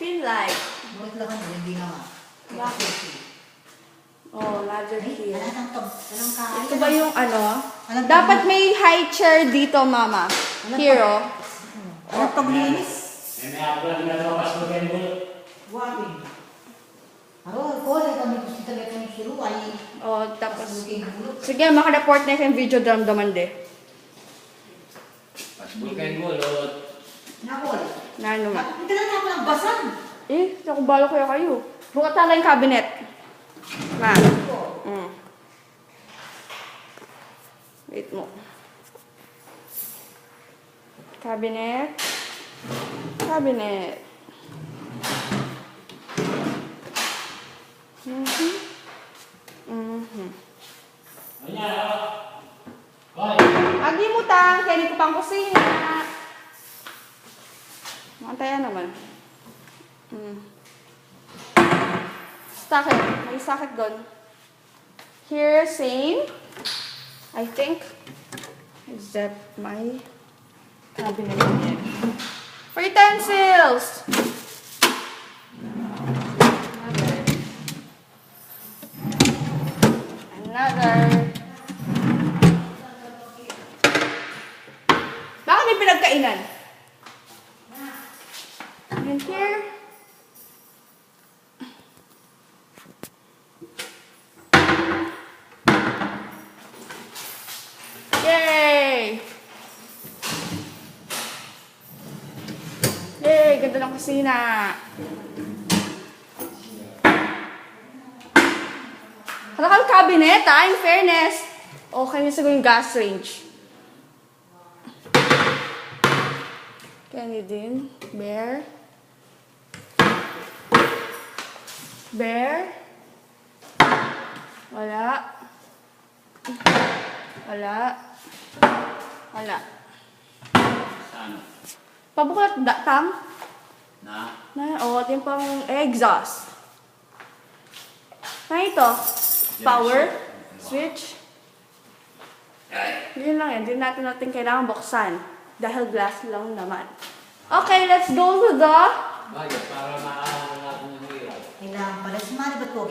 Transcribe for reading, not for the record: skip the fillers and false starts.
Pin light. Bukas lang ano, hindi naman. Bakit? Oh, ladder Ay, here. anong kaya? Ito ba yung ano? Dapat may high chair dito, mama. Here, oh. Anong paglinis? May abra na daw pas mo kayo. Wapin. Aro, kole kami gusto talaga kami suru ay. Oh, tapos... Looking bulot. Sige, makareport na yung video damdaman de. Pas mo kayo gulot. Nakol. Na ano man. Bakit na ako ng basan? Eh, naku balo kaya kayo. Buka tala yung cabinet. Ma. Mm. Wait mo. Cabinet. Cabinet. Ayan. Hoy. Agi mo tang, kaya ko pang kusina. Mantayan naman. Socket. May socket doon. Here, same. I think. Except my cabinet again. For utensils! Another. Bakit may pinagkainan? And here. Yay! Yay! Ganda ng kusina. Halakang cabinet, in fairness. Okay na siguro yung gas range. Kaya din. Bear. Bear. Wala. Wala. Wala. Saan? Pabuklat tang. Na? Oh, ito yung pang exhaust. Na ito. Power. Switch. Yun lang yan. Hindi natin kailangan buksan. Dahil glass lang naman. Okay, let's go to the... Bakit? Para maaaral natin yung hirap. Kailangan pala, sumali ba't ko